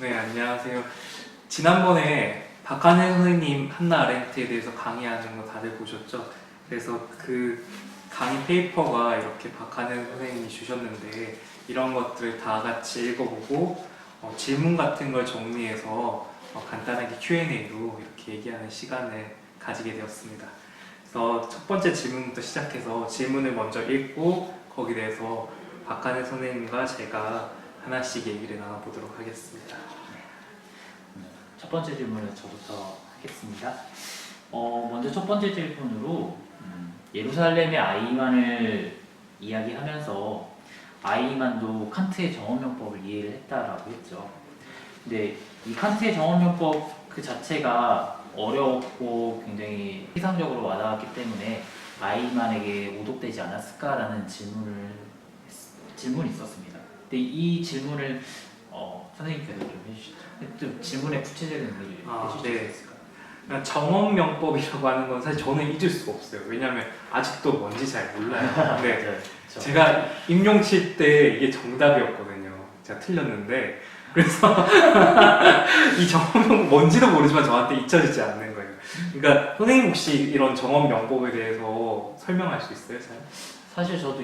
네, 안녕하세요. 지난번에 박한일 선생님 한나 아렌트에 대해서 강의하는 거 다들 보셨죠? 그래서 그 강의 페이퍼가 이렇게 박한일 선생님이 주셨는데 이런 것들을 다 같이 읽어보고 질문 같은 걸 정리해서 간단하게 Q&A로 이렇게 얘기하는 시간을 가지게 되었습니다. 그래서 첫 번째 질문부터 시작해서 질문을 먼저 읽고 거기에 대해서 박한일 선생님과 제가 하나씩 얘기를 나눠보도록 하겠습니다. 첫 번째 질문을 저부터 하겠습니다. 먼저 첫 번째 질문으로 예루살렘의 아이만을 이야기하면서 아이만도 칸트의 정언명법을 이해를 했다라고 했죠. 근데 이 칸트의 정언명법 그 자체가 어려웠고 굉장히 피상적으로 와닿았기 때문에 아이만에게 오독되지 않았을까라는 질문이 있었습니다. 근데 이 질문을 선생님께서 좀 해주시죠. 좀 질문의 구체적인 의미를 해주실 수 네. 있을까요? 정언명법이라고 하는 건 사실 저는 잊을 수가 없어요. 왜냐하면 아직도 뭔지 잘 몰라요. 근데 맞아요. 제가 임용 칠 때 이게 정답이었거든요. 제가 틀렸는데 그래서 이 정언명법 뭔지도 모르지만 저한테 잊혀지지 않는 거예요. 그러니까 선생님 혹시 이런 정언명법에 대해서 설명할 수 있어요? 잘? 사실 저도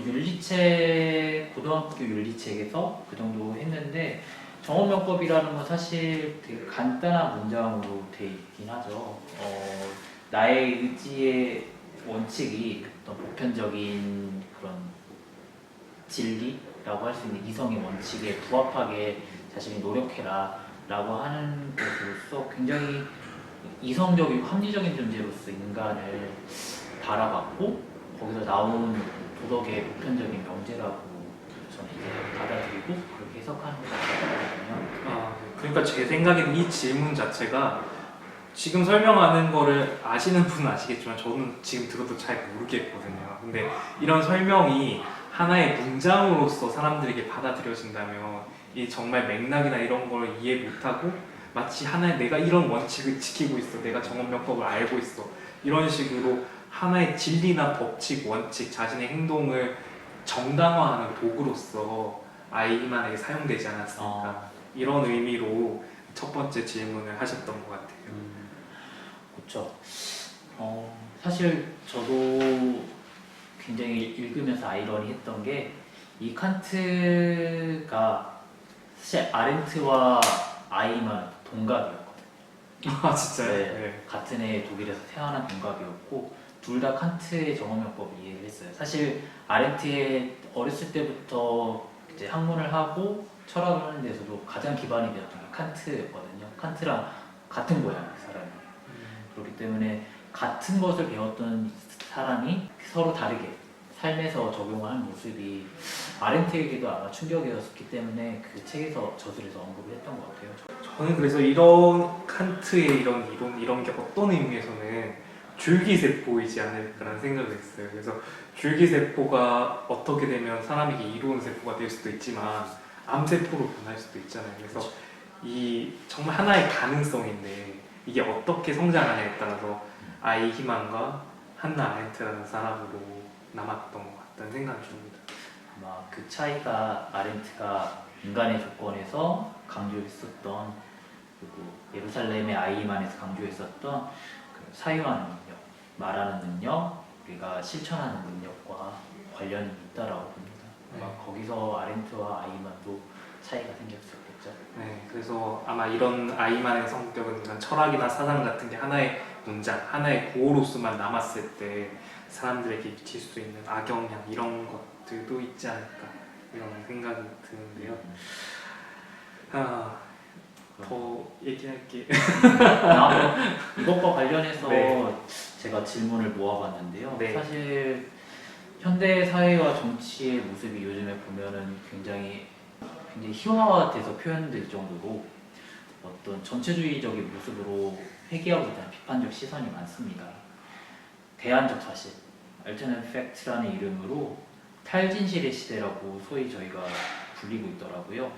고등학교 윤리책에서 그 정도 했는데 정언명법이라는 건 사실 되게 간단한 문장으로 돼 있긴 하죠. 나의 의지의 원칙이 어떤 보편적인 그런 진리라고 할 수 있는 이성의 원칙에 부합하게 자신이 노력해라 라고 하는 것으로서 굉장히 이성적이고 합리적인 존재로서 인간을 바라봤고 거기서 나온 도덕의 보편적인 명제라고 저는 이제 받아들이고 그렇게 해석하는 것 같거든요. 그러니까 제 생각에는 이 질문 자체가 지금 설명하는 거를 아시는 분은 아시겠지만 저는 지금 들어도 잘 모르겠거든요. 근데 이런 설명이 하나의 문장으로서 사람들에게 받아들여진다면 이 정말 맥락이나 이런 걸 이해 못하고 마치 하나의 내가 이런 원칙을 지키고 있어, 내가 정언명법을 알고 있어 이런 식으로 하나의 진리나 법칙, 원칙, 자신의 행동을 정당화하는 도구로서 아이만에게 사용되지 않았습니까? 이런 의미로 첫 번째 질문을 하셨던 것 같아요. 그렇죠. 사실 저도 굉장히 읽으면서 아이러니했던 게 이 칸트가 사실 아렌트와 아이만 동갑이었거든요. 진짜요? 네, 네. 같은 해 독일에서 태어난 동갑이었고 둘 다 칸트의 정언명법을 이해를 했어요. 사실 아렌트의 어렸을 때부터 이제 학문을 하고 철학을 하는 데서도 가장 기반이 되었던 게 칸트였거든요. 칸트랑 같은 고향의 사람이. 그렇기 때문에 같은 것을 배웠던 사람이 서로 다르게 삶에서 적용하는 모습이 아렌트에게도 아마 충격이었기 때문에 그 책에서 저술에서 언급을 했던 것 같아요. 저는 그래서 이런 칸트의 이런 이론 이런 게 어떤 의미에서는 줄기세포이지 않을까라는 생각을 했어요. 그래서 줄기세포가 어떻게 되면 사람에게 이로운 세포가 될 수도 있지만 암세포로 변할 수도 있잖아요. 그래서 이 정말 하나의 가능성인데 이게 어떻게 성장하냐에 따라서 아이 희망과 한나 아렌트라는 사람으로 남았던 것 같다는 생각이 듭니다. 아마 그 차이가 아렌트가 인간의 조건에서 강조했었던 그리고 예루살렘의 아이만에서 강조했었던 그 사유하는 능력, 말하는 능력, 우리가 실천하는 능력과 관련이 있다라고 봅니다. 아마 거기서 아렌트와 아이만도 차이가 생겼었겠죠. 네, 그래서 아마 이런 아이만의 성격은 이런 철학이나 사상 같은 게 하나의 문장, 하나의 구호로서만 남았을 때 사람들에게 미칠 수 있는 악영향 이런 것들도 있지 않을까 이런 생각이 드는데요. 더 얘기할게. 이것과 관련해서 네. 제가 질문을 모아봤는데요. 네. 사실 현대 사회와 정치의 모습이 요즘에 보면은 굉장히 희화화돼서 표현될 정도로 어떤 전체주의적인 모습으로 회귀하고 있다는 비판적 시선이 많습니다. 대안적 사실, Alternative Fact라는 이름으로 탈진실의 시대라고 소위 저희가 불리고 있더라고요.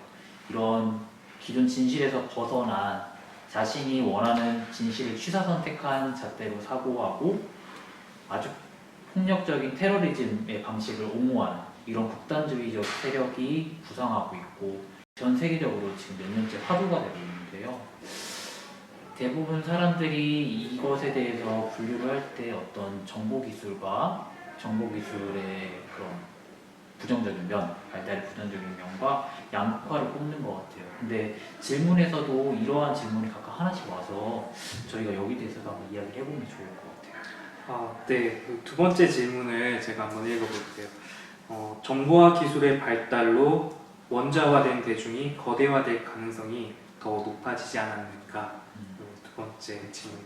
이런 기존 진실에서 벗어난 자신이 원하는 진실을 취사 선택한 잣대로 사고하고 아주 폭력적인 테러리즘의 방식을 옹호하는 이런 극단주의적 세력이 부상하고 있고 전 세계적으로 지금 몇 년째 화두가 되고 있는데요. 대부분 사람들이 이것에 대해서 분류를 할 때 어떤 정보기술과 정보기술의 그런 부정적인 면, 발달의 부정적인 면과 양극화를 꼽는 것 같아요. 근데 질문에서도 이러한 질문이 각각 하나씩 와서 저희가 여기 대해서도 한번 이야기를 해보면 좋을 것 같아요. 네. 그두 번째 질문을 제가 한번 읽어볼게요. 정보화 기술의 발달로 원자화된 대중이 거대화될 가능성이 더 높아지지 않았는가? 두 번째 질문.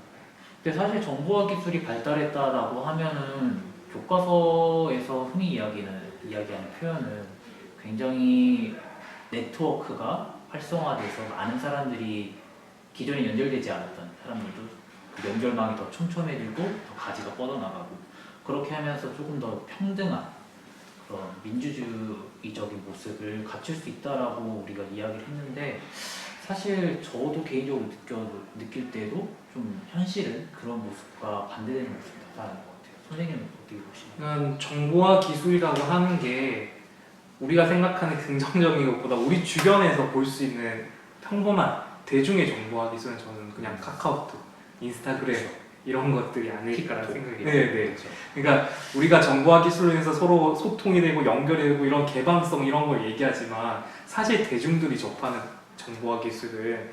근데 사실 정보화 기술이 발달했다라고 하면은 교과서에서 흔히 이야기하는 표현은 굉장히 네트워크가 활성화돼서 많은 사람들이 기존에 연결되지 않았던 사람들도 그 연결망이 더 촘촘해지고 더 가지가 뻗어나가고 그렇게 하면서 조금 더 평등한 그런 민주주의적인 모습을 갖출 수 있다라고 우리가 이야기를 했는데 사실 저도 개인적으로 느낄 때도 좀 현실은 그런 모습과 반대되는 모습이 나타나는 것 같아요. 선생님은 어떻게 보시나요? 정보화 기술이라고 하는 게 우리가 생각하는 긍정적인 것보다 우리 주변에서 볼 수 있는 평범한 대중의 정보화 기술은 저는 그냥 카카오톡, 인스타그램 이런 것들이 아닐까라는 생각이 네, 들어요. 그렇죠. 그러니까 우리가 정보화 기술로 해서 서로 소통이 되고 연결이 되고 이런 개방성 이런 걸 얘기하지만 사실 대중들이 접하는 정보화 기술은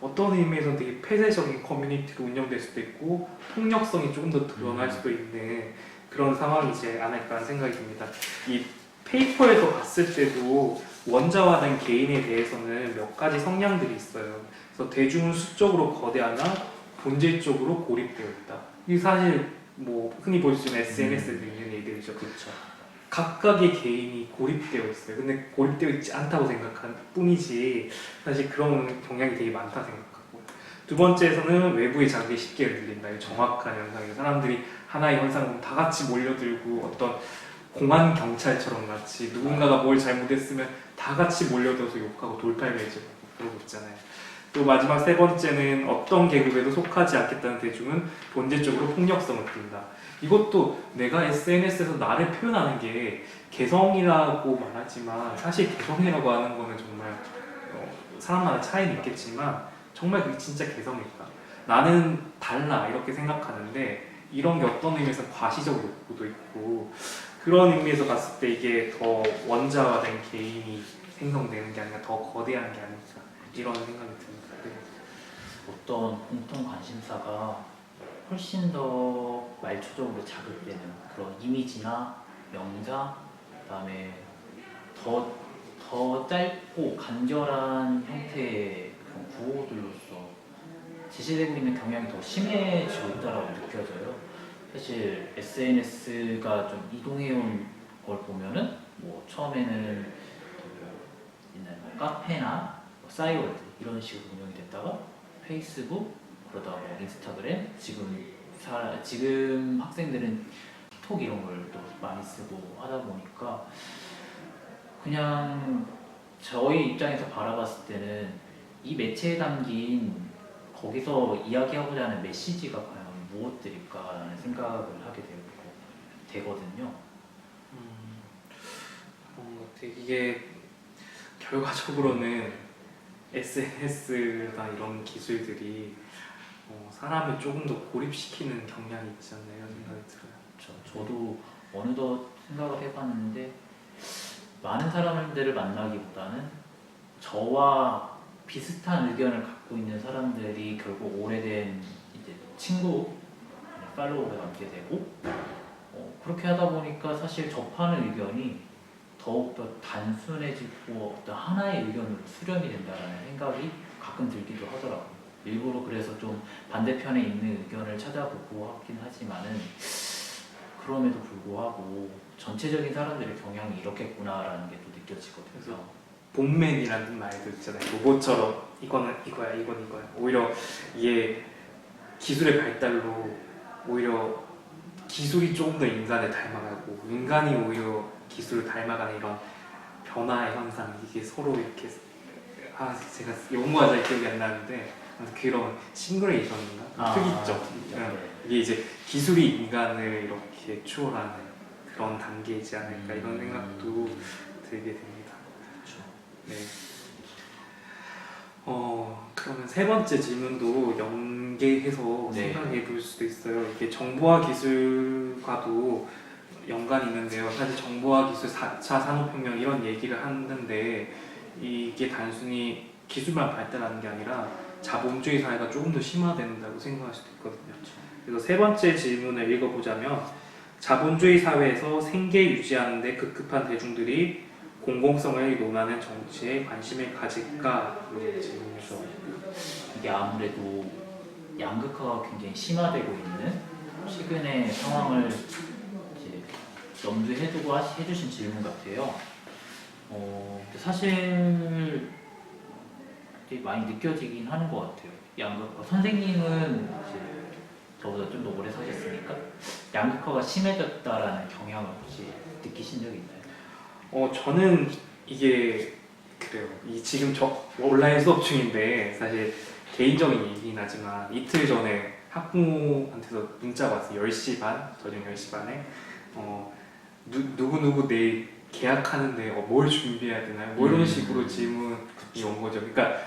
어떤 의미에서는 되게 폐쇄적인 커뮤니티로 운영될 수도 있고 폭력성이 조금 더 드러날 수도 있는 그런 상황이지 않을까 생각이 듭니다. 이 페이퍼에서 봤을 때도 원자화된 개인에 대해서는 몇 가지 성향들이 있어요. 그래서 대중은 수적으로 거대하나 본질적으로 고립되어 있다. 이 사실 뭐 흔히 볼 수 있는 SNS에 있는 얘기들이죠. 그렇죠. 각각의 개인이 고립되어 있어요. 근데 고립되어 있지 않다고 생각한 뿐이지 사실 그런 경향이 되게 많다 생각하고 두 번째에서는 외부의 자극에 쉽게 흔들린다. 이 정확한 현상이에요. 사람들이 하나의 현상을 보면 다 같이 몰려들고 어떤 공안 경찰처럼 같이 누군가가 뭘 잘못했으면 다 같이 몰려들어서 욕하고 돌팔매질하고 그러고 있잖아요. 또 마지막 세 번째는 어떤 계급에도 속하지 않겠다는 대중은 본질적으로 폭력성을 띈다. 이것도 내가 SNS에서 나를 표현하는 게 개성이라고 말하지만 사실 개성이라고 하는 거는 정말 사람마다 차이는 있겠지만 정말 그게 진짜 개성일까? 나는 달라 이렇게 생각하는데 이런 게 어떤 의미에서 과시적 욕구도 있고 그런 의미에서 봤을 때 이게 더 원자화된 개인이 생성되는 게 아니라 더 거대한 게 아닐까 이런 생각이 듭니다. 네. 어떤 공통 관심사가 훨씬 더 말초적으로 자극되는 그런 이미지나 명사, 그다음에 더 짧고 간결한 형태의 그런 구호들로서 제시되고 있는 경향이 더 심해지고 있다고 느껴져요. 사실 SNS가 좀 이동해온 걸 보면은 뭐 처음에는 그 옛날 뭐 카페나 뭐 싸이월드 이런 식으로 운영이 됐다가 페이스북 그러다가 뭐 인스타그램 지금 학생들은 틱톡 이런 걸 또 많이 쓰고 하다 보니까 그냥 저희 입장에서 바라봤을 때는 이 매체에 담긴 거기서 이야기하고자 하는 메시지가 과연 무엇들일까라는 생각을 하게 되거든요. 그런 것 같아요. 이게 결과적으로는 SNS나 이런 기술들이 사람을 조금 더 고립시키는 경향이 있지 않나요? 생각이 들어요. 저도 어느덧 생각을 해봤는데 많은 사람들을 만나기보다는 저와 비슷한 의견을 갖고 있는 사람들이 결국 오래된 이제 친구, 팔로워를 남게 되고 그렇게 하다 보니까 사실 접하는 의견이 더욱더 단순해지고 어떤 하나의 의견으로 수렴이 된다는 생각이 가끔 들기도 하더라고요. 일부러 그래서 좀 반대편에 있는 의견을 찾아보고 하긴 하지만은 그럼에도 불구하고 전체적인 사람들의 경향이 이렇겠구나라는 게 또 느껴지거든요. 그래서 본맨이라는 말도 있잖아요. 로봇처럼 이거는 이거야, 이건 이거야. 오히려 이게 기술의 발달로 오히려 기술이 조금 더 인간을 닮아가고 인간이 오히려 기술을 닮아가는 이런 변화의 현상 이게 서로 이렇게 제가 용어가 잘 기억이 안 나는데 그런 싱그레이션인가 특이점 이게 이제 기술이 인간을 이렇게 추월하는 그런 단계이지 않을까 이런 생각도 들게 됩니다. 그렇죠. 네. 세 번째 질문도 연계해서 네. 생각해 볼 수도 있어요. 이게 정보화 기술과도 연관이 있는데요. 사실 정보화 기술 4차 산업혁명 이런 얘기를 하는데 이게 단순히 기술만 발달하는 게 아니라 자본주의 사회가 조금 더 심화된다고 생각할 수도 있거든요. 그래서 세 번째 질문을 읽어보자면 자본주의 사회에서 생계 유지하는 데 급급한 대중들이 공공성을 논하는 정치에 관심을 가질까? 이런 질문이죠. 이게 아무래도 양극화가 굉장히 심화되고 있는 최근의 상황을 이제 염두해두고 해주신 질문 같아요. 사실 되게 많이 느껴지긴 하는 것 같아요. 양극화. 선생님은 이제 저보다 좀 더 오래 사셨으니까 양극화가 심해졌다라는 경향을 혹시 느끼신 적이 있나요? 저는 이게 그래요. 지금 저 온라인 수업 중인데 사실 개인적인 얘기긴 하지만 이틀 전에 학부모한테서 문자가 왔어요. 10시 반, 저녁 10시 반에 누구누구 내일 계약하는데 뭘 준비해야 되나요? 뭐 이런 식으로 질문이 온 거죠. 그러니까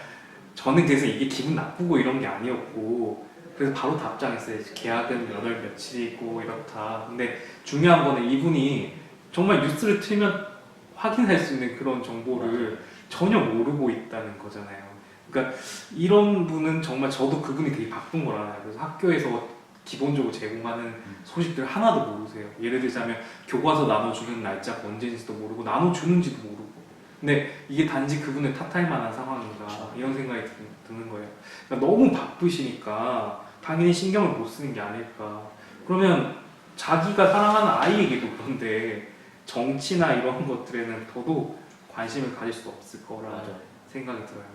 저는 그래서 이게 기분 나쁘고 이런 게 아니었고 그래서 바로 답장했어요. 계약은 몇 월 며칠이고 이렇다. 근데 중요한 거는 이분이 정말 뉴스를 틀면 확인할 수 있는 그런 정보를 전혀 모르고 있다는 거잖아요. 그러니까 이런 분은 정말 저도 그분이 되게 바쁜 걸 알아요. 그래서 학교에서 기본적으로 제공하는 소식들 하나도 모르세요. 예를 들자면 교과서 나눠주는 날짜가 언제인지도 모르고 나눠주는지도 모르고. 근데 이게 단지 그분을 탓할 만한 상황인가 이런 생각이 드는 거예요. 그러니까 너무 바쁘시니까 당연히 신경을 못 쓰는 게 아닐까. 그러면 자기가 사랑하는 아이에게도 그런데 정치나 이런 것들에는 더더욱 관심을 가질 수 없을 거라 생각이 들어요.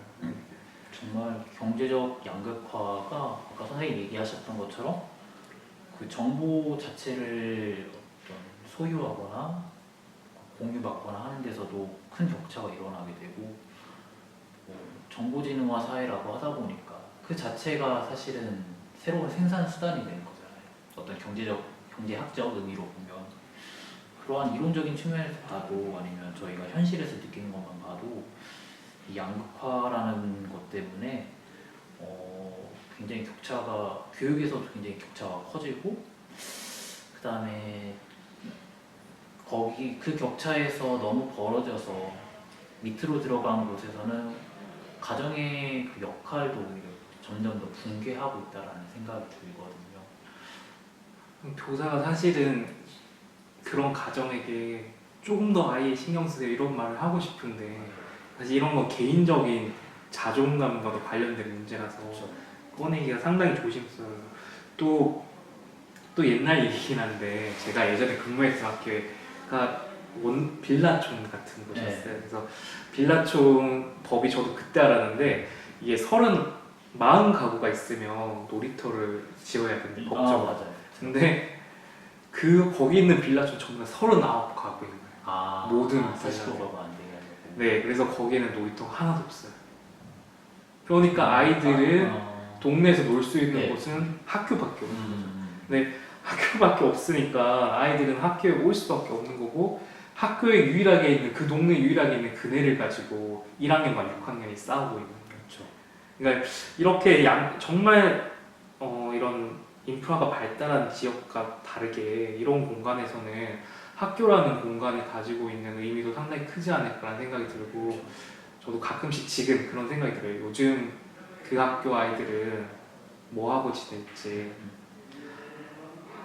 정말 경제적 양극화가 아까 선생님 얘기하셨던 것처럼 그 정보 자체를 어떤 소유하거나 공유받거나 하는 데서도 큰 격차가 일어나게 되고 정보지능화 사회라고 하다 보니까 그 자체가 사실은 새로운 생산 수단이 되는 거잖아요. 어떤 경제학적 의미로 보면 그러한 이론적인 측면에서 봐도 아니면 저희가 현실에서 느끼는 것만 봐도 이 양극화라는 것 때문에 굉장히 교육에서도 굉장히 격차가 커지고 그 다음에 그 격차에서 너무 벌어져서 밑으로 들어간 곳에서는 가정의 그 역할도 오히려 점점 더 붕괴하고 있다라는 생각이 들거든요. 교사가 사실은 그런 가정에게 조금 더 아예 신경 쓰세요 이런 말을 하고 싶은데 사실 이런 건 개인적인 자존감과도 관련된 문제라서 꺼내기가 상당히 조심스러워요. 또 옛날 얘기긴 한데 제가 예전에 근무했던 학교가 빌라촌 같은 곳이었어요. 그래서 빌라촌 법이 저도 그때 알았는데 이게 40가구가 있으면 놀이터를 지어야 되는데 법적으로. 맞아요. 근데 거기 있는 빌라촌 전부 다 39가구인 거예요. 모든 40도가 안 되게 네, 그래서 거기에는 놀이터 하나도 없어요. 그러니까 아이들은 동네에서 놀 수 있는 곳은 학교밖에 없어요. 근데 학교밖에 없으니까 아이들은 학교에 올 수밖에 없는 거고 학교에 유일하게 있는 그 동네 유일하게 있는 그네를 가지고 1학년과 6학년이 싸우고 있는 거죠. 그러니까 이렇게 정말 이런 인프라가 발달한 지역과 다르게 이런 공간에서는 학교라는 공간이 가지고 있는 의미도 상당히 크지 않을까라는 생각이 들고 저도 가끔씩 지금 그런 생각이 들어요. 요즘 그 학교 아이들은 뭐 하고 지낼지.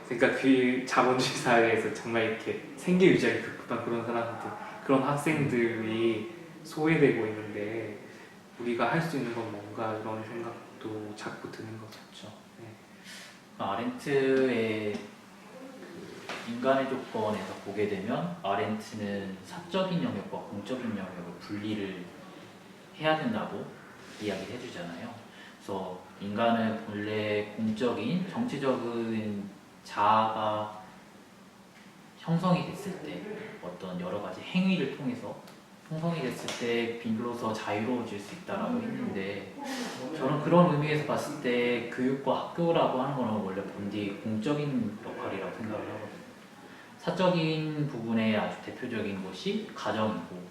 그러니까 그 자본주의 사회에서 정말 이렇게 생계 유지하기 급급한 그런 사람들, 그런 학생들이 소외되고 있는데 우리가 할 수 있는 건 뭔가 이런 생각도 자꾸 드는 것 같죠. 네. 아렌트의 인간의 조건에서 보게 되면 아렌트는 사적인 영역과 공적인 영역을 분리를 해야 된다고 이야기를 해주잖아요. 그래서 인간은 본래 공적인 정치적인 자아가 형성이 됐을 때 어떤 여러 가지 행위를 통해서 형성이 됐을 때 비로소 자유로워질 수 있다라고 했는데 저는 그런 의미에서 봤을 때 교육과 학교라고 하는 거는 원래 본디 공적인 역할이라고 생각을 하거든요. 사적인 부분의 아주 대표적인 것이 가정이고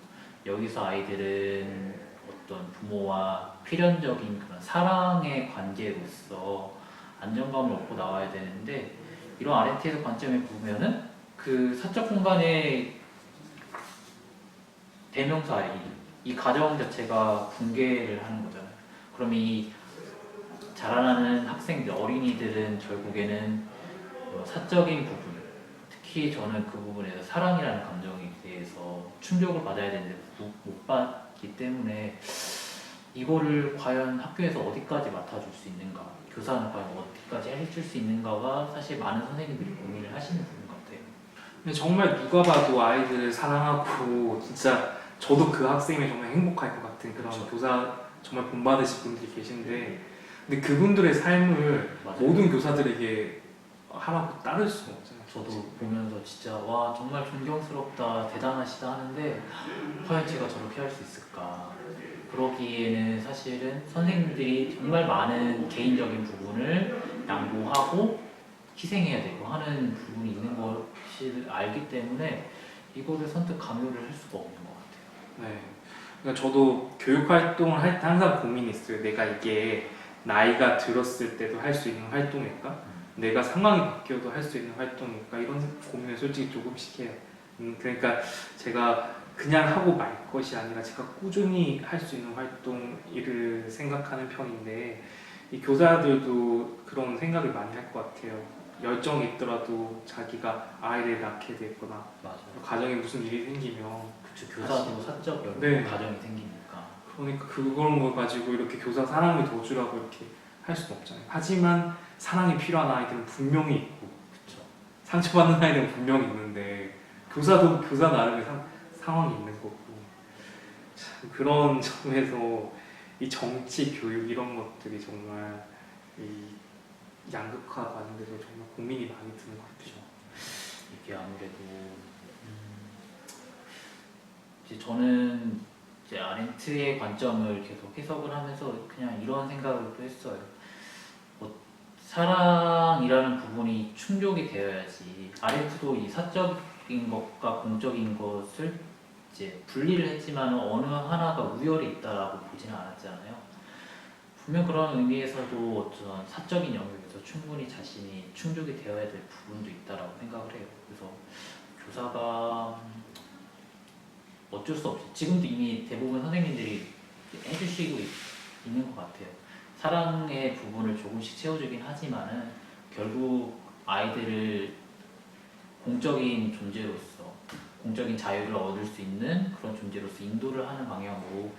여기서 아이들은 어떤 부모와 필연적인 그런 사랑의 관계로서 안정감을 얻고 나와야 되는데 이런 RNT에서 관점에 보면은 그 사적 공간의 대명사 이 가정 자체가 붕괴를 하는 거잖아요. 그럼 이 자라나는 학생들, 어린이들은 결국에는 사적인 부분, 특히 저는 그 부분에서 사랑이라는 감정에 대해서 충격을 받아야 되는데 못 받기 때문에 이거를 과연 학교에서 어디까지 맡아줄 수 있는가, 교사는 과연 어디까지 해줄 수 있는가가 사실 많은 선생님들이 고민을 하시는 부분 같아요. 근데 정말 누가 봐도 아이들을 사랑하고 진짜 저도 그 학생이 정말 행복할 것 같은 그런 그렇죠. 교사 정말 본받으실 분들이 계신데 근데 그분들의 삶을 맞아요. 모든 교사들에게 하라고 따를 수는 없잖아요. 저도 보면서 진짜 와 정말 존경스럽다, 대단하시다 하는데 과연 제가 저렇게 할 수 있을까? 그러기에는 사실은 선생님들이 정말 많은 개인적인 부분을 양보하고 희생해야 되고 하는 부분이 있는 것을 알기 때문에 이거를 선뜻 강요를 할 수가 없는 것 같아요. 네. 그러니까 저도 교육 활동을 할 때 항상 고민이 있어요. 내가 이게 나이가 들었을 때도 할 수 있는 활동일까? 내가 상황이 바뀌어도 할 수 있는 활동일까? 이런 고민을 솔직히 조금씩 해요. 그러니까 제가 그냥 하고 말 것이 아니라 제가 꾸준히 할 수 있는 활동을 생각하는 편인데 이 교사들도 그런 생각을 많이 할 것 같아요. 열정이 있더라도 자기가 아이를 낳게 됐거나 맞아요. 가정에 무슨 일이 생기면 그쵸, 교사도 사적 연구 네. 과정이 생기니까. 그러니까 그런 걸 가지고 이렇게 교사 사랑을 더 주라고 이렇게 할 수는 없잖아요. 하지만 사랑이 필요한 아이들은 분명히 있고 그쵸. 상처받는 아이들은 분명히 있는데 교사도 교사 나름의 상황이 있는 거고 참 그런 점에서 이 정치 교육 이런 것들이 정말 이 양극화하는 데서 정말 고민이 많이 드는 것 같아요. 이게 아무래도 이제 저는 이제 아렌트의 관점을 계속 해석을 하면서 그냥 이런 생각을 또 했어요. 사랑이라는 부분이 충족이 되어야지. 아렌트도 이 사적인 것과 공적인 것을 이제 분리를 했지만 어느 하나가 우열이 있다라고 보지는 않았잖아요. 분명 그런 의미에서도 어떤 사적인 영역에서 충분히 자신이 충족이 되어야 될 부분도 있다라고 생각을 해요. 그래서 교사가 어쩔 수 없이 지금도 이미 대부분 선생님들이 해주시고 있는 것 같아요. 사랑의 부분을 조금씩 채워주긴 하지만은 결국 아이들을 공적인 존재로서 공적인 자유를 얻을 수 있는 그런 존재로서 인도를 하는 방향으로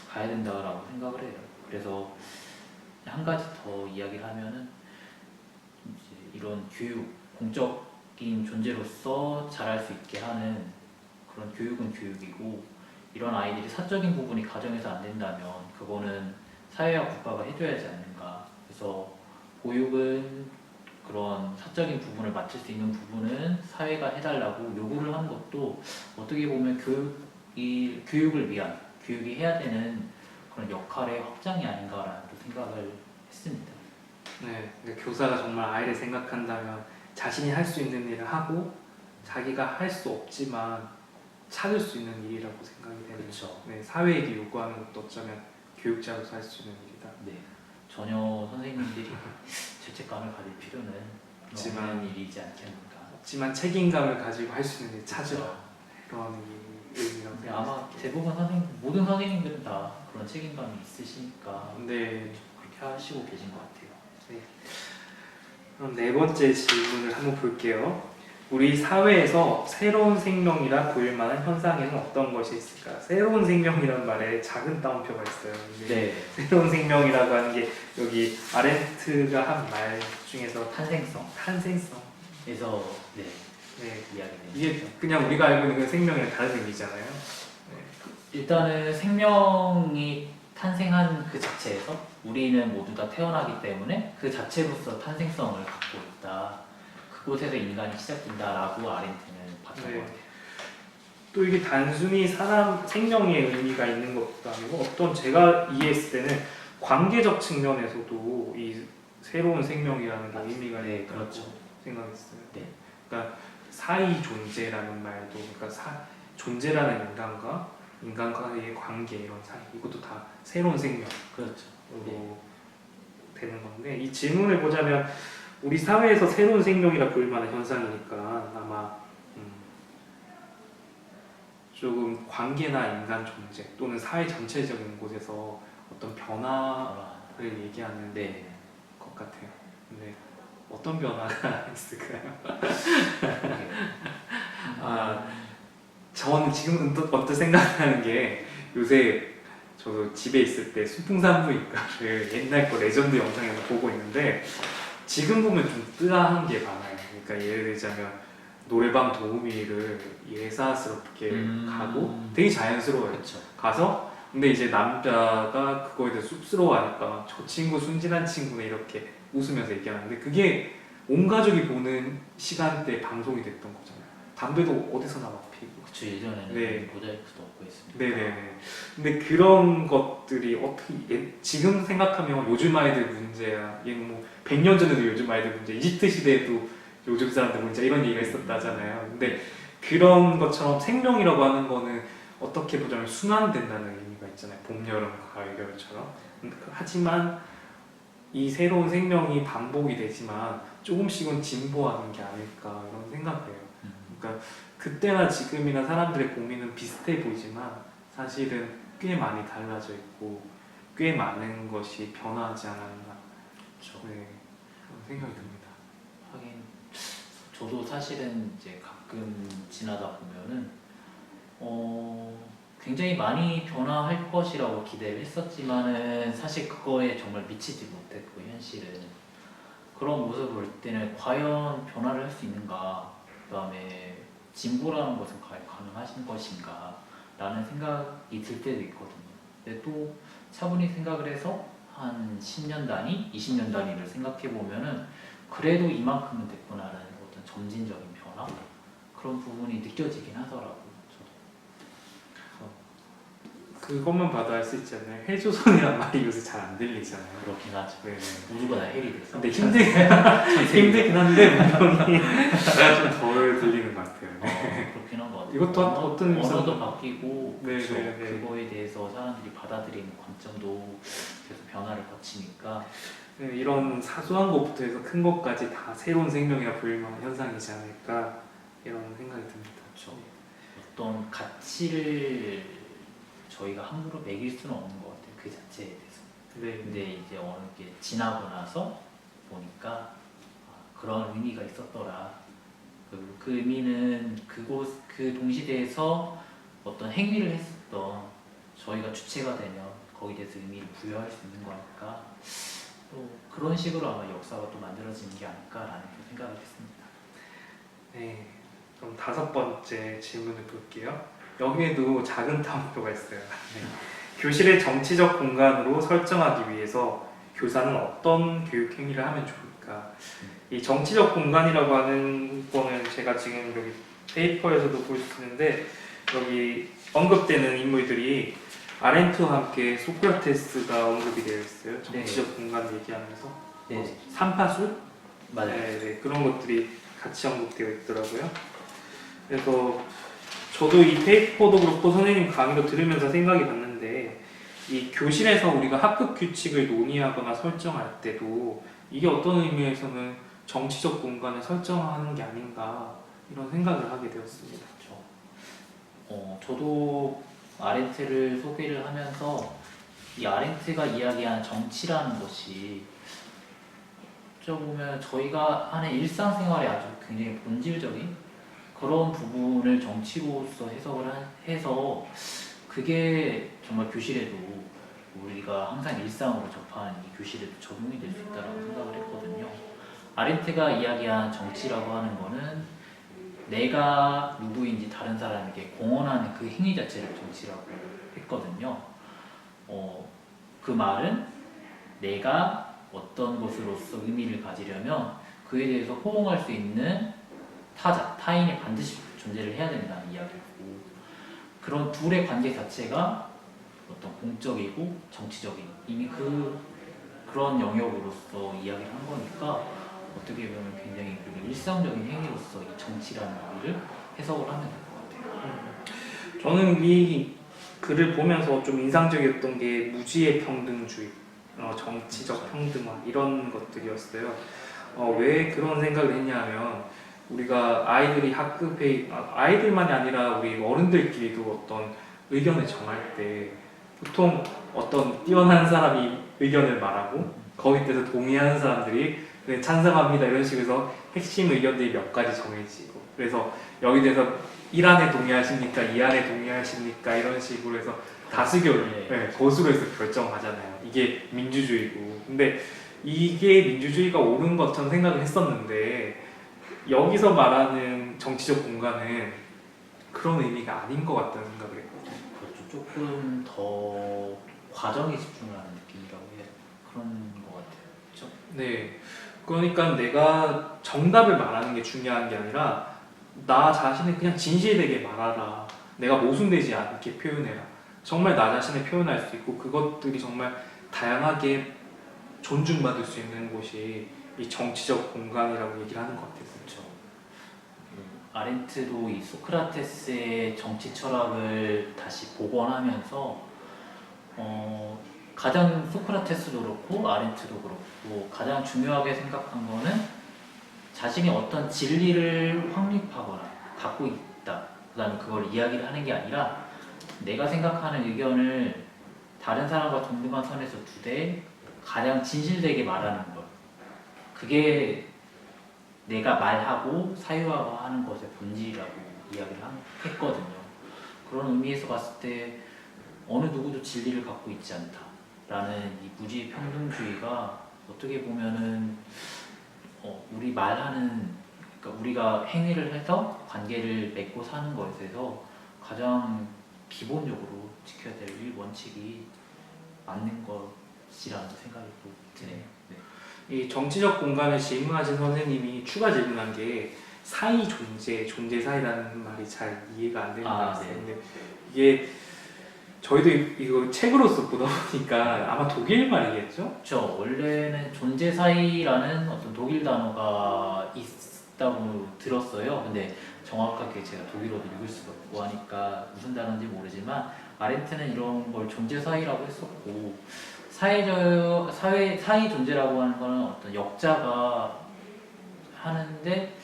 가야 된다라고 생각을 해요. 그래서 한 가지 더 이야기를 하면은 이제 이런 교육, 공적인 존재로서 자랄 수 있게 하는 그런 교육은 교육이고 이런 아이들이 사적인 부분이 가정에서 안 된다면 그거는 사회와 국가가 해줘야지 않는가. 그래서 보육은 그런 사적인 부분을 맡을 수 있는 부분은 사회가 해달라고 요구를 하는 것도 어떻게 보면 교육을 위한 교육이 해야 되는 그런 역할의 확장이 아닌가라는 또 생각을 했습니다. 네, 근데 교사가 정말 아이를 생각한다면 자신이 할 수 있는 일을 하고 자기가 할 수 없지만 찾을 수 있는 일이라고 생각이 되는 그렇죠. 네, 사회에게 요구하는 것도 어쩌면 교육자로서 할 수 있는 일이다. 네, 전혀 선생님들이 죄책감을 가질 필요는 없는 일이지 않겠는가. 없지만 책임감을 가지고 할 수 있는 일 찾으라. 그렇죠. 그런 의미라고 근데 생각합니다. 아마 대부분 모든 선생님들은 다 그런 책임감이 있으시니까 네, 그렇게 하시고 계신 것 같아요. 그럼 네 번째 질문을 한번 볼게요. 우리 사회에서 새로운 생명이라 보일 만한 현상에는 어떤 것이 있을까? 새로운 생명이란 말에 작은 따옴표가 있어요. 근데 네, 새로운 생명이라고 하는 게 여기 아렌트가 한 말 중에서 탄생성. 탄생성. 에서 네, 네, 이야기됩니다. 이게 그냥 우리가 알고 있는 그 생명이랑 다른 의미잖아요. 일단은 생명이 탄생한 그 자체에서 우리는 모두 다 태어나기 때문에 그 자체로서 탄생성을 갖고 있다. 그곳에서 인간이 시작된다라고 아렌트는 봤던 네. 것 같아요. 또 이게 단순히 사람 생명의 의미가 있는 것도 아니고 어떤 제가 이해했을 때는 관계적 측면에서도 이 새로운 생명이라는 게 의미가 네, 있다고 그렇죠. 생각했어요. 네. 그러니까 사이 존재라는 말도 그러니까 존재라는 인간과 인간과의 관계 이런 사이 이것도 다 새로운 생명으로 그렇죠. 네. 되는 건데 이 질문을 보자면 우리 사회에서 새로운 생명이라 부를 만한 현상이니까 아마 조금 관계나 인간 존재 또는 사회 전체적인 곳에서 어떤 변화를 얘기하는 네. 것 같아요. 근데 어떤 변화가 있을까요? 저는 지금 언뜻 생각나는 게 요새 저도 집에 있을 때 순풍산부인과를 옛날 거 레전드 영상에서 보고 있는데 지금 보면 좀 뜨아한 게 많아요. 그러니까 예를 들자면 노래방 도우미를 예사스럽게 가고 되게 자연스러워요. 그렇죠. 가서 근데 이제 남자가 그거에 대해 쑥스러워하니까 저 친구 순진한 친구네 이렇게 웃으면서 얘기하는데 그게 온 가족이 보는 시간대에 방송이 됐던 거잖아요. 담배도 어디서나 막 피고. 그렇죠. 예전에는 네. 모자이크도 없고 했습니다. 네네네. 근데 그런 것들이 어떻게 지금 생각하면 요즘 아이들 문제야. 얘 뭐 100년 전에도 요즘 아이들 문제, 이집트 시대에도 요즘 사람들 문제 이런 얘기가 있었다잖아요. 근데 그런 것처럼 생명이라고 하는 거는 어떻게 보자면 순환된다는 의미가 있잖아요. 봄, 여름, 가을, 겨울처럼. 하지만 이 새로운 생명이 반복이 되지만 조금씩은 진보하는 게 아닐까 이런 생각해요. 그러니까 그때나 지금이나 사람들의 고민은 비슷해 보이지만 사실은 꽤 많이 달라져 있고 꽤 많은 것이 변화하지 않았나. 그렇죠. 네, 그런 생각이 듭니다. 하긴 저도 사실은 이제 가끔 지나다 보면은 굉장히 많이 변화할 것이라고 기대를 했었지만은 사실 그거에 정말 미치지 못했고 현실은 그런 모습을 볼 때는 과연 변화를 할 수 있는가, 그다음에 진보라는 것은 과연 가능하신 것인가 라는 생각이 들 때도 있거든요. 근데 또 차분히 생각을 해서 한 10년 단위, 20년 단위를 생각해 보면은 그래도 이만큼은 됐구나라는 어떤 점진적인 변화 그런 부분이 느껴지긴 하더라고요. 그것만 봐도 알 수 있잖아요. 헬조선이란 말이 요새 잘 안 들리잖아요. 그렇긴 하죠. 네. 우주가 다 헬이 돼서. 근데 힘들긴 한데 분명히 좀 덜 들리는 것 같아요. 그렇긴 한 것 같아요. 이것도 어떤 언어도 바뀌고 네, 그렇죠. 네, 네. 그거에 대해서 사람들이 받아들이는 관점도 계속 변화를 거치니까 네, 이런 사소한 것부터 해서 큰 것까지 다 새로운 생명이라 부를 만한 현상이지 않을까 이런 생각이 듭니다. 그렇죠. 어떤 가치를 저희가 함부로 매길 수는 없는 것 같아요. 그 자체에 대해서. 네. 근데 이제 어느 게 지나고 나서 보니까 그런 의미가 있었더라. 그 의미는 그 동시대에서 어떤 행위를 했었던 저희가 주체가 되면 거기에 대해서 의미를 부여할 수 있는 거니까 또 그런 식으로 아마 역사가 또 만들어지는 게 아닐까라는 생각을 했습니다. 네. 그럼 5번째 질문을 볼게요. 여기에도 작은 따옴표가 있어요. 교실을 정치적 공간으로 설정하기 위해서 교사는 어떤 교육 행위를 하면 좋을까? 이 정치적 공간이라고 하는 거는 제가 지금 여기 페이퍼에서도 볼 수 있는데 여기 언급되는 인물들이 아렌트와 함께 소크라테스가 언급이 되어 있어요. 정치적 공간 얘기하면서 네, 삼파술? 맞아요. 네, 그런 것들이 같이 언급되어 있더라고요. 그래서 저도 이 페이퍼도 그렇고 선생님 강의도 들으면서 생각이 났는데 이 교실에서 우리가 학급 규칙을 논의하거나 설정할 때도 이게 어떤 의미에서는 정치적 공간을 설정하는 게 아닌가 이런 생각을 하게 되었습니다. 그렇죠. 저도 아렌트를 소개를 하면서 이 아렌트가 이야기하는 정치라는 것이 어쩌보면 저희가 하는 일상생활에 아주 굉장히 본질적인 그런 부분을 정치로서 해석을 해서 그게 정말 교실에도 우리가 항상 일상으로 접하는 이 교실에도 적용이 될 수 있다고 생각을 했거든요. 아렌트가 이야기한 정치라고 하는 거는 내가 누구인지 다른 사람에게 공언하는 그 행위 자체를 정치라고 했거든요. 그 말은 내가 어떤 것으로서 의미를 가지려면 그에 대해서 호응할 수 있는 타인이 반드시 존재를 해야 된다는 이야기고 그런 둘의 관계 자체가 어떤 공적이고 정치적인 이미 그런 영역으로서 이야기를 한 거니까 어떻게 보면 굉장히 일상적인 행위로서 이 정치라는 의미를 해석을 하면 될 것 같아요. 저는 이 글을 보면서 좀 인상적이었던 게 무지의 평등주의, 정치적 그렇죠. 평등화 이런 것들이었어요. 왜 그런 생각을 했냐면 우리가 아이들이 학급회 아이들만이 아니라 우리 어른들끼리도 어떤 의견을 정할 때 보통 어떤 뛰어난 사람이 의견을 말하고 거기에 대해서 동의하는 사람들이 네, 찬성합니다 이런 식으로 해서 핵심 의견들이 몇 가지 정해지고 그래서 여기 대해서 1안에 동의하십니까? 2안에 동의하십니까? 이런 식으로 해서 다수결, 네. 거수로 해서 결정하잖아요. 이게 민주주의고. 근데 이게 민주주의가 옳은 것처럼 생각을 했었는데 여기서 말하는 정치적 공간은 그런 의미가 아닌 것 같다는 생각을 했거든요. 그렇죠. 조금 더 과정에 집중하는 느낌이라고 해요. 그런 것 같아요. 그렇죠? 네. 그러니까 내가 정답을 말하는 게 중요한 게 아니라 나 자신을 그냥 진실되게 말하라. 내가 모순되지 않게 표현해라. 정말 나 자신을 표현할 수 있고 그것들이 정말 다양하게 존중받을 수 있는 곳이 이 정치적 공간이라고 얘기를 하는 것 같아요. 그렇죠. 아렌트도 이 소크라테스의 정치 철학을 다시 복원하면서 가장 소크라테스도 그렇고 아렌트도 그렇고 가장 중요하게 생각한 거는 자신이 어떤 진리를 확립하거나 갖고 있다. 그다음에 그걸 이야기를 하는 게 아니라 내가 생각하는 의견을 다른 사람과 동등한 선에서 두되 가장 진실되게 말하는 것. 그게 내가 말하고 사유화하는 것의 본질이라고 이야기를 했거든요. 그런 의미에서 봤을 때 어느 누구도 진리를 갖고 있지 않다라는 이 무지평등주의가 어떻게 보면은 우리 말하는 그러니까 우리가 행위를 해서 관계를 맺고 사는 것에서 가장 기본적으로 지켜야 될 원칙이 맞는 것이라는 생각이 또 드네요. 네. 이 정치적 공간을 질문하신 선생님이 추가 질문한 게 사이 존재 사이라는 말이 잘 이해가 안 되는 것 같아요. 네. 근데 이게 저희도 이거 책으로서 보다 보니까 아마 독일 말이겠죠? 그렇죠. 원래는 존재 사이라는 어떤 독일 단어가 있다고 들었어요. 근데 정확하게 제가 독일어도 읽을 수가 없고 하니까 무슨 단어인지 모르지만 아렌트는 이런 걸 존재 사이라고 했었고 사회 존재라고 하는 거는 어떤 역자가 하는데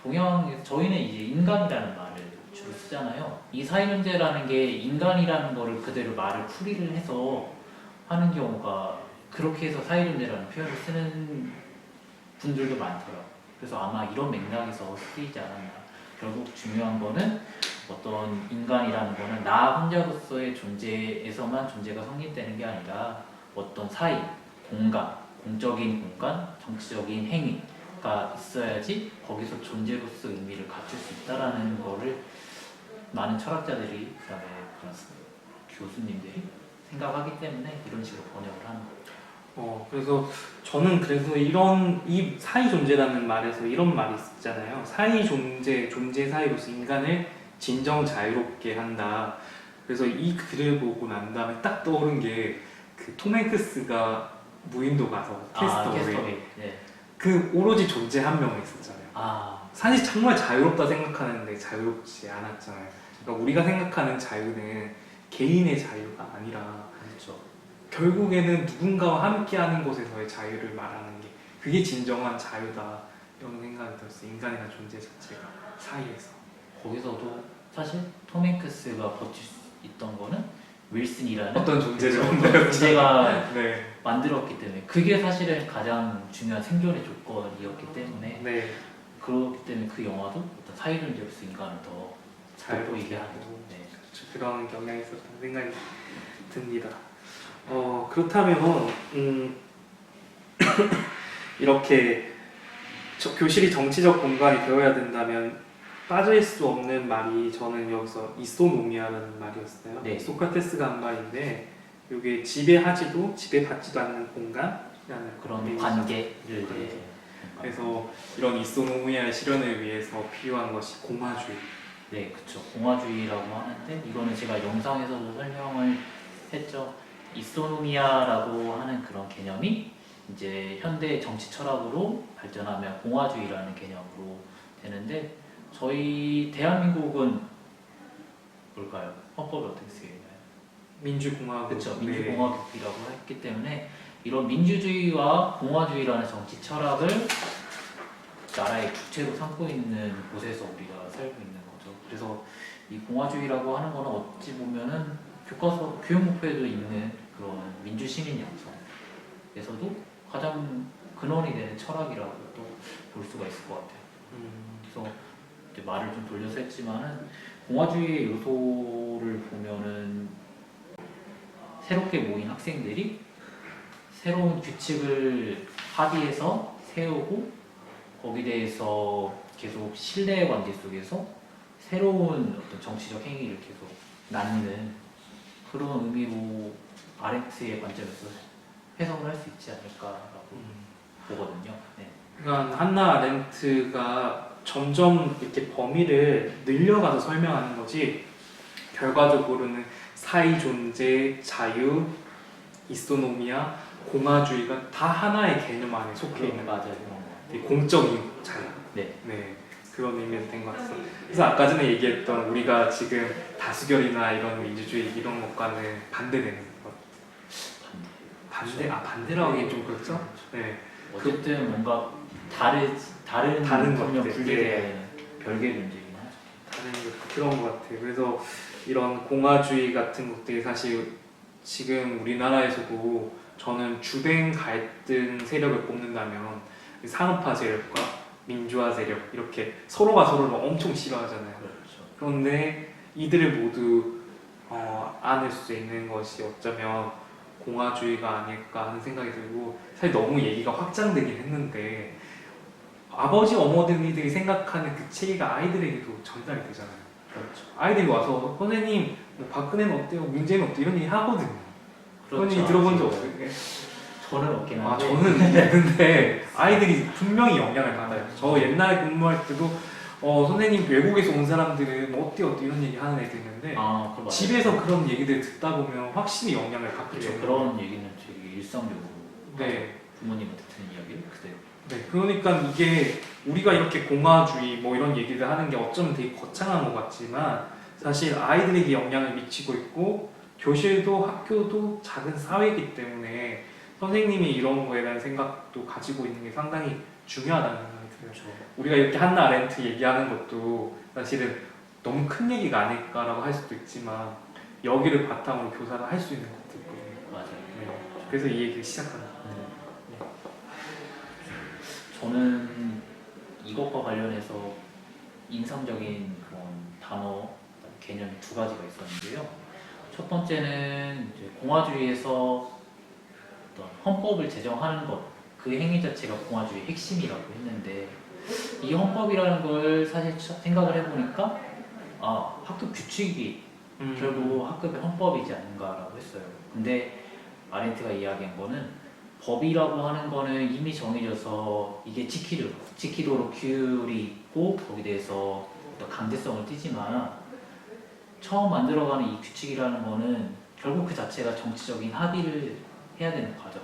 동양에서 저희는 이제 인간이라는 말을 주로 쓰잖아요. 이 사회 존재라는 게 인간이라는 거를 그대로 말을 풀이를 해서 하는 경우가 그렇게 해서 사회 존재라는 표현을 쓰는 분들도 많더라고요. 그래서 아마 이런 맥락에서 쓰이지 않았나. 결국 중요한 거는 어떤 인간이라는 거는 나 혼자로서의 존재에서만 존재가 성립되는 게 아니라 어떤 사이, 공간, 공적인 공간, 정치적인 행위가 있어야지 거기서 존재로서 의미를 갖출 수 있다라는 거를 많은 철학자들이 그다음에 그런 교수님들이 생각하기 때문에 이런 식으로 번역을 하는 거죠. 그래서 저는 그래서 이 사이 존재라는 말에서 이런 말이 있잖아요. 사이 존재 사이로서 인간을 진정 자유롭게 한다. 그래서 이 글을 보고 난 다음에 딱 떠오른 게 그 톰 행크스가 무인도 가서 캐스터웨이. 네. 그 오로지 존재 한 명이 있었잖아요. 사실 정말 자유롭다 생각하는데 자유롭지 않았잖아요. 그러니까 우리가 생각하는 자유는 개인의 자유가 아니라 그렇죠. 결국에는 누군가와 함께하는 곳에서의 자유를 말하는 게 그게 진정한 자유다 이런 생각이 들었어요. 인간이나 존재 자체가 사이에서. 거기서도 사실 톰 행크스가 버틸 수 있던 거는 윌슨이라는 어떤 존재를 어떤 만들었죠. 존재가 네. 만들었기 때문에 그게 사실은 가장 중요한 생존의 조건이었기 때문에 네. 그렇기 때문에 그 영화도 어떤 사회 존재로서 인간을 더 돋보이게 하고 네. 그런 경향이 있었다는 생각이 듭니다. 그렇다면 이렇게 교실이 정치적 공간이 되어야 된다면 빠질 수 없는 말이 저는 여기서 이소노미아라는 말이었어요. 네. 소크라테스가 한 말인데 이게 지배하지도 지배받지도 않는 공간이라는 그런 의미죠. 관계를 관계. 그래서 이런 이소노미아의 실현을 위해서 필요한 것이 공화주의. 네, 그렇죠. 공화주의라고 하는데 이거는 제가 영상에서도 설명을 했죠. 이소노미아라고 하는 그런 개념이 이제 현대 정치 철학으로 발전하면 공화주의라는 개념으로 되는데 저희 대한민국은 뭘까요? 헌법이 어떻게 쓰여 있나요? 민주공화국. 그렇죠. 네. 민주공화국이라고 했기 때문에 이런 민주주의와 공화주의라는 정치 철학을 나라의 주체로 삼고 있는 곳에서 우리가 살고 있는 거죠. 그래서 이 공화주의라고 하는 거는 어찌 보면은 교과서 교육 목표에도 있는 그런 민주 시민 양성에서도 가장 근원이 되는 철학이라고 또 볼 수가 있을 것 같아요. 그래서 이제 말을 좀 돌려서 했지만은 공화주의의 요소를 보면은 새롭게 모인 학생들이 새로운 규칙을 합의해서 세우고 거기에 대해서 계속 신뢰 관계 속에서 새로운 어떤 정치적 행위를 계속 낳는 그런 의미로 아렌트의 관점에서 해석을 할 수 있지 않을까라고 보거든요. 네. 그러니까 한나 아렌트가 점점 이렇게 범위를 늘려가서 설명하는 거지 결과적으로는 사이 존재, 자유, 이소노미아, 공화주의가 다 하나의 개념 안에 속해 있는 맞아요. 그런 거. 되게 공적인 자유. 네. 네. 그런 의미에서 된 것 같습니다. 그래서 아까 전에 얘기했던 우리가 지금 다수결이나 이런 민주주의 이런 것과는 반대되는 것. 반대라고 하기 좀 그렇죠? 네. 어쨌든 뭔가 다른 것들. 분명 분리되는 네. 별개의 문제긴 하죠. 다른 그런 것 같아요. 그래서 이런 공화주의 같은 것들이 사실 지금 우리나라에서도 저는 주된 갈등 세력을 뽑는다면 산업화 세력과 민주화 세력 이렇게 서로가 서로를 엄청 싫어하잖아요. 그렇죠. 그런데 이들을 모두 안을 수 있는 것이 어쩌면 공화주의가 아닐까 하는 생각이 들고 사실 너무 얘기가 확장되긴 했는데 아버지 어머니들이 생각하는 그 체계가 아이들에게도 전달이 되잖아요. 그렇죠. 아이들이 와서 선생님 뭐 박근혜는 어때요? 문재인은 어때요? 이런 얘기 하거든요. 그런 그렇죠. 얘기 들어본 적 없어요? 저는 없긴 한데. 저는 있는데 아이들이 분명히 영향을 받아요. 저 옛날에 근무할 때도 선생님 외국에서 온 사람들은 어때 이런 얘기 하는 애들 있는데 그거 맞아요. 집에서 그런 얘기들 듣다 보면 확실히 영향을 받게 그렇죠. 돼요. 그런 얘기는 되게 일상적으로 네. 부모님한테 듣는 이야기를 그대로. 네, 그러니까 이게 우리가 이렇게 공화주의 뭐 이런 얘기를 하는 게 어쩌면 되게 거창한 것 같지만 사실 아이들에게 영향을 미치고 있고 교실도 학교도 작은 사회이기 때문에 선생님이 이런 거에 대한 생각도 가지고 있는 게 상당히 중요하다는 생각이 들어요. 그렇죠. 우리가 이렇게 한나 아렌트 얘기하는 것도 사실은 너무 큰 얘기가 아닐까라고 할 수도 있지만 여기를 바탕으로 교사를 할 수 있는 것도 있거든요. 맞아요. 네, 그래서 이 얘기를 시작하는 거예요. 저는 이것과 관련해서 인상적인 그런 단어, 개념이 두 가지가 있었는데요. 첫 번째는 이제 공화주의에서 어떤 헌법을 제정하는 것, 그 행위 자체가 공화주의의 핵심이라고 했는데 이 헌법이라는 걸 사실 생각을 해보니까 학급 규칙이 결국 학급의 헌법이지 않는가라고 했어요. 근데 아렌트가 이야기한 거는 법이라고 하는 거는 이미 정해져서 이게 지키도록 규율이 있고 거기에 대해서 어떤 강제성을 띠지만 처음 만들어가는 이 규칙이라는 거는 결국 그 자체가 정치적인 합의를 해야 되는 과정,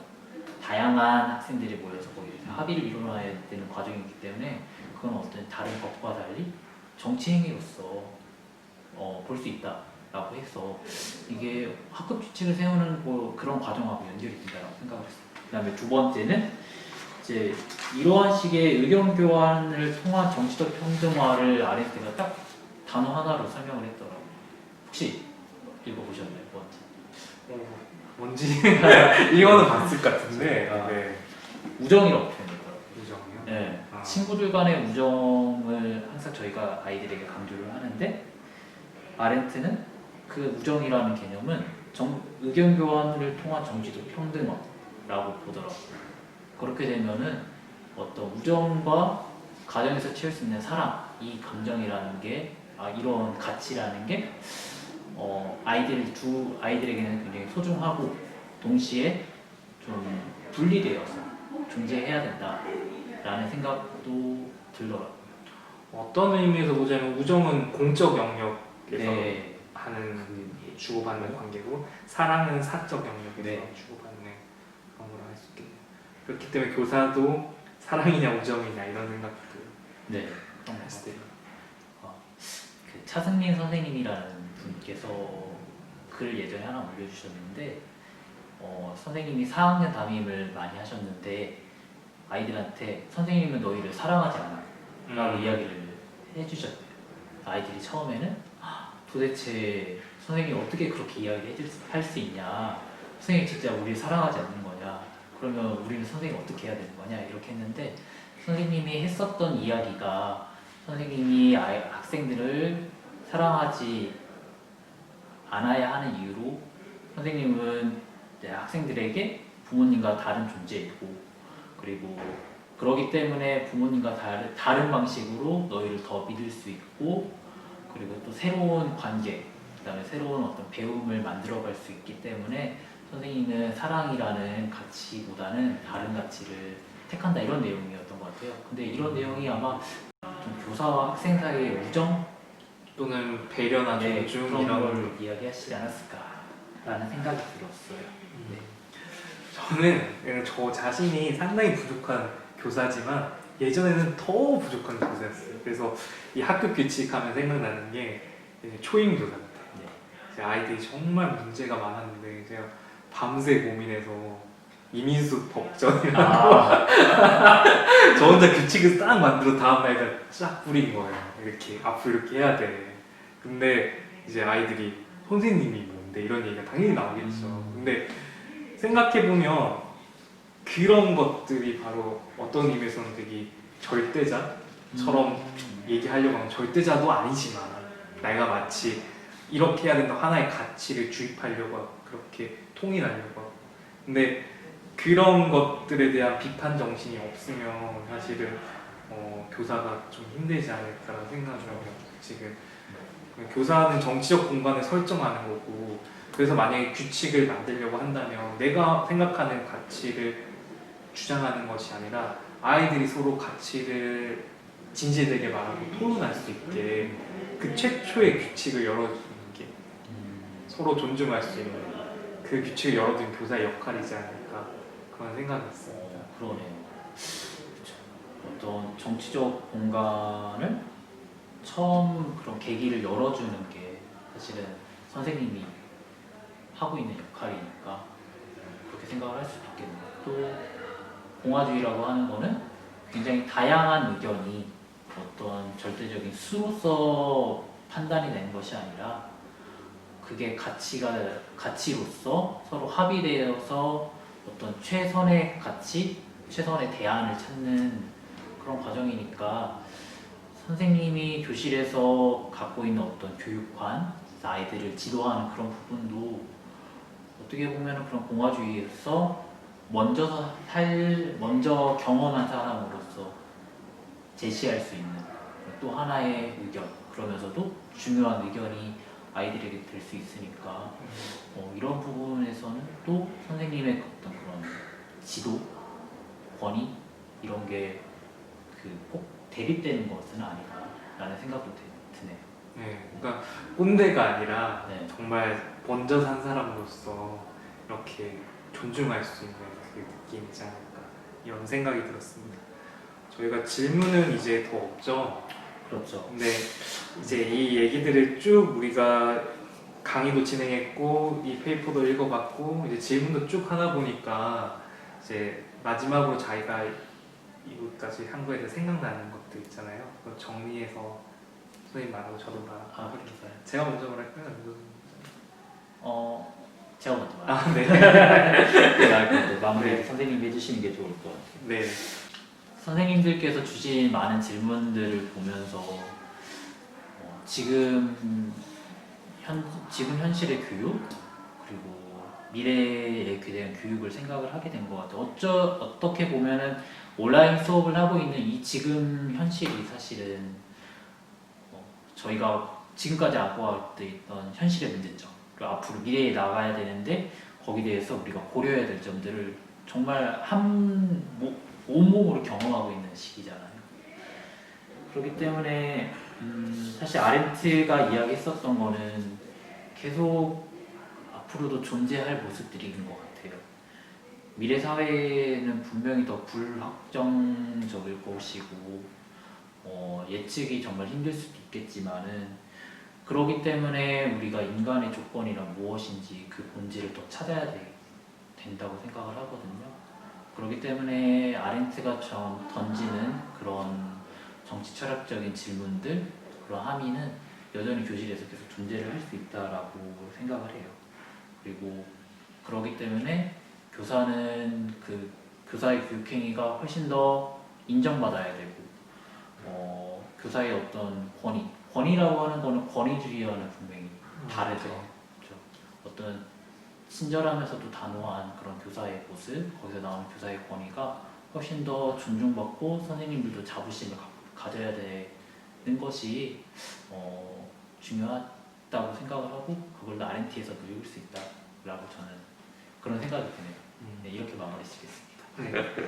다양한 학생들이 모여서 거기서 합의를 이루어야 되는 과정이기 때문에 그건 어떤 다른 법과 달리 정치 행위로서 볼 수 있다라고 해서 이게 학급 규칙을 세우는 그런 과정하고 연결이 된다고 생각을 했어요. 그다음에 두 번째는 이제 이러한 식의 의견 교환을 통한 정치적 평등화를 아렌트가 딱 단어 하나로 설명을 했더라고요. 혹시 읽어보셨나요? 뭔지 이거는 봤을 것 같은데 네. 우정이라고 표현했더라고요. 우정이요? 네. 친구들 간의 우정을 항상 저희가 아이들에게 강조를 하는데 아렌트는 그 우정이라는 개념은 의견 교환을 통한 정치적 평등화라고 보더라고요. 그렇게 되면은 어떤 우정과 가정에서 채울 수 있는 사랑, 이 감정이라는 게 이런 가치라는 게 아이들에게는 굉장히 소중하고 동시에 좀 분리되어서 존재해야 된다라는 생각도 들더라고요. 어떤 의미에서 보자면 우정은 공적 영역에서 네. 하는 주고받는 관계고 사랑은 사적 영역에서 네. 주고받는 그런 거라 할 수 있겠네요. 그렇기 때문에 교사도 사랑이냐 우정이냐 이런 생각도 네. 했을 때 그 차승민 선생님이라는 분께서 글을 예전에 하나 올려주셨는데 선생님이 4학년 담임을 많이 하셨는데 아이들한테 선생님은 너희를 사랑하지 않아 라고 이야기를 해주셨대요. 아이들이 처음에는 도대체 선생님이 어떻게 그렇게 이야기할 수 있냐, 선생님이 진짜 우리를 사랑하지 않는 거냐, 그러면 우리는 선생님이 어떻게 해야 되는 거냐 이렇게 했는데 선생님이 했었던 이야기가 선생님이 학생들을 사랑하지 않아야 하는 이유로 선생님은 이제 학생들에게 부모님과 다른 존재이고 그리고 그러기 때문에 부모님과 다른 방식으로 너희를 더 믿을 수 있고 그리고 또 새로운 관계 그다음에 새로운 어떤 배움을 만들어갈 수 있기 때문에 선생님은 사랑이라는 가치보다는 다른 가치를 택한다 이런 내용이었던 것 같아요. 근데 이런 내용이 아마 좀 교사와 학생 사이의 우정 또는 배려나 존중 그런 이런 걸 이야기하시지 않았을까라는 생각이 들었어요. 네. 저는 저 자신이 상당히 부족한 교사지만 예전에는 더 부족한 교사였어요. 그래서 이 학교 규칙하면 생각나는 게 이제 초임 교사 때 제 아이들이 정말 문제가 많았는데 제가 밤새 고민해서 이민수 법전이라고 저 혼자 규칙을 딱 만들어 다음날 쫙 뿌린 거예요. 이렇게 앞으로 이렇게 해야 돼. 근데 이제 아이들이 선생님이 뭔데 이런 얘기가 당연히 나오겠죠. 근데 생각해보면 그런 것들이 바로 어떤 의미에서는 되게 절대자처럼 얘기하려고 하면 절대자도 아니지만 내가 마치 이렇게 해야 된다 하나의 가치를 주입하려고 하고 그렇게 통일하려고 하고 근데 그런 것들에 대한 비판 정신이 없으면 사실은 교사가 좀 힘들지 않을까라는 생각을 하고 지금 교사는 정치적 공간을 설정하는 거고 그래서 만약에 규칙을 만들려고 한다면 내가 생각하는 가치를 주장하는 것이 아니라 아이들이 서로 가치를 진실되게 말하고 토론할 수 있게 그 최초의 규칙을 열어주는 게 서로 존중할 수 있는 그 규칙을 열어주는 교사의 역할이지 않을까 그런 생각이 있습니다. 그러네요. 그렇죠. 어떤 정치적 공간을 처음 그런 계기를 열어주는 게 사실은 선생님이 하고 있는 역할이니까 그렇게 생각을 할 수도 있겠네요. 또 공화주의라고 하는 거는 굉장히 다양한 의견이 어떤 절대적인 수로서 판단이 되는 것이 아니라 그게 가치로서 서로 합의되어서 어떤 최선의 가치, 최선의 대안을 찾는 그런 과정이니까 선생님이 교실에서 갖고 있는 어떤 교육관, 아이들을 지도하는 그런 부분도 어떻게 보면 그런 공화주의에서 먼저 경험한 사람으로서 제시할 수 있는 또 하나의 의견, 그러면서도 중요한 의견이 아이들에게 될 수 있으니까 이런 부분에서는 또 선생님의 어떤 그런 지도, 권위 이런 게 꼭 대립되는 것은 아니다라는 생각도 드네요. 네, 그러니까 꼰대가 아니라 네. 정말 먼저 산 사람으로서 이렇게 존중할 수 있는 그 느낌이지 않을까 이런 생각이 들었습니다. 저희가 질문은 이제 더 없죠. 그렇죠. 근데 이제 이 얘기들을 쭉 우리가 강의도 진행했고 이 페이퍼도 읽어봤고 이제 질문도 쭉 하다 보니까 이제 마지막으로 자기가 이것까지 한 거에 대해 생각나는 것들 있잖아요. 그거 정리해서 선생님 말하고 저도 말하고 제가 먼저 말할까요? 제가 먼저 말할게요. 네. 마무리 네. 선생님이 해주시는 게 좋을 것 같아요. 네. 선생님들께서 주신 많은 질문들을 보면서 지금 현실의 교육 그리고 미래에 대한 교육을 생각을 하게 된 것 같아요. 어떻게 보면은 온라인 수업을 하고 있는 이 지금 현실이 사실은 저희가 지금까지 안고 있던 현실의 문제점 그리고 앞으로 미래에 나가야 되는데 거기에 대해서 우리가 고려해야 될 점들을 정말 온몸으로 경험하고 있는 시기잖아요. 그렇기 때문에 사실 아렌트가 이야기했었던 거는 계속 앞으로도 존재할 모습들인 것 같아요. 미래 사회는 분명히 더 불확정적일 것이고 예측이 정말 힘들 수도 있겠지만은 그렇기 때문에 우리가 인간의 조건이란 무엇인지 그 본질을 더 찾아야 된다고 생각을 하거든요. 그렇기 때문에 아렌트가 던지는 그런 정치 철학적인 질문들, 그런 함의는 여전히 교실에서 계속 존재를 할 수 있다라고 생각을 해요. 그리고 그렇기 때문에 교사는 그 교사의 교육행위가 훨씬 더 인정받아야 되고, 교사의 어떤 권위라고 하는 거는 권위주의와는 분명히 다르죠. 그렇죠? 어떤 친절하면서도 단호한 그런 교사의 모습, 거기서 나오는 교사의 권위가 훨씬 더 존중받고 선생님들도 자부심을 가져야 되는 것이 중요하다고 생각을 하고, 그걸 아렌티에서 누릴 수 있다라고 저는 그런 생각이 드네요. 네, 이렇게 마무리 짓겠습니다. 네.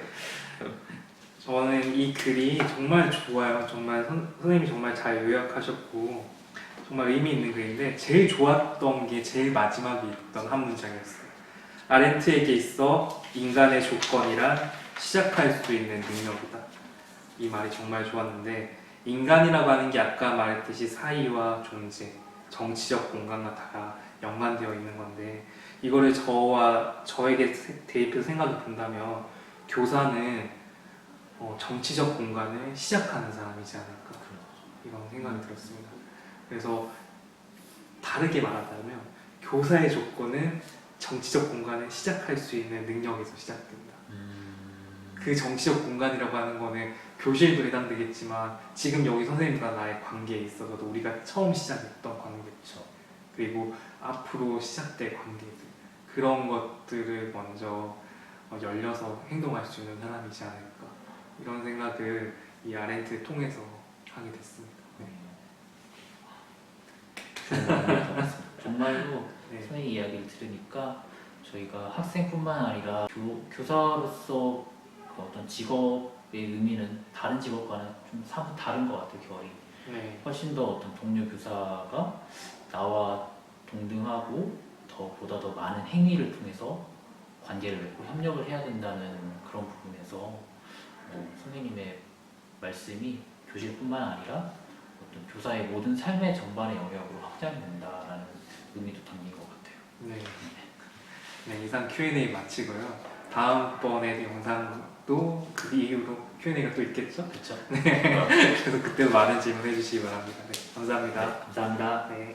저는 이 글이 정말 좋아요. 정말 선생님이 정말 잘 요약하셨고 정말 의미 있는 글인데, 제일 좋았던 게 제일 마지막에 있던 한 문장이었어요. 아렌트에게 있어 인간의 조건이란 시작할 수 있는 능력이다. 이 말이 정말 좋았는데, 인간이라고 하는 게 아까 말했듯이 사이와 존재, 정치적 공간과 다 연관되어 있는 건데, 이거를 저에게 대입해서 생각해 본다면 교사는 정치적 공간을 시작하는 사람이지 않을까, 이런 생각이 들었습니다. 그래서 다르게 말하자면 교사의 조건은 정치적 공간을 시작할 수 있는 능력에서 시작된다. 그 정치적 공간이라고 하는 거는 교실도 해당되겠지만 지금 여기 선생님과 나의 관계에 있어서도 우리가 처음 시작했던 관계죠. 그리고 앞으로 시작될 관계들, 그런 것들을 먼저 열려서 행동할 수 있는 사람이지 않을까, 이런 생각을 이 아렌트를 통해서 하게 됐습니다. 네. 정말로 네. 선생님 이야기를 들으니까 저희가 학생뿐만 아니라 교사로서 그 어떤 직업의 의미는 다른 직업과는 좀 사뭇 다른 것 같아요. 결이 네. 훨씬 더 어떤 동료 교사가 나와 동등하고 보다 더 많은 행위를 통해서 관계를 맺고 협력을 해야 된다는 그런 부분에서 선생님의 말씀이 교실뿐만 아니라 어떤 교사의 모든 삶의 전반의 영역으로 확장이 된다라는 의미도 담긴 것 같아요. 네. 네, 이상 Q&A 마치고요. 다음번에 영상도 그 이후로 Q&A가 또 있겠죠? 그렇죠? 그래서 그때도 많은 질문 해주시기 바랍니다. 네, 감사합니다. 네, 감사합니다. 네.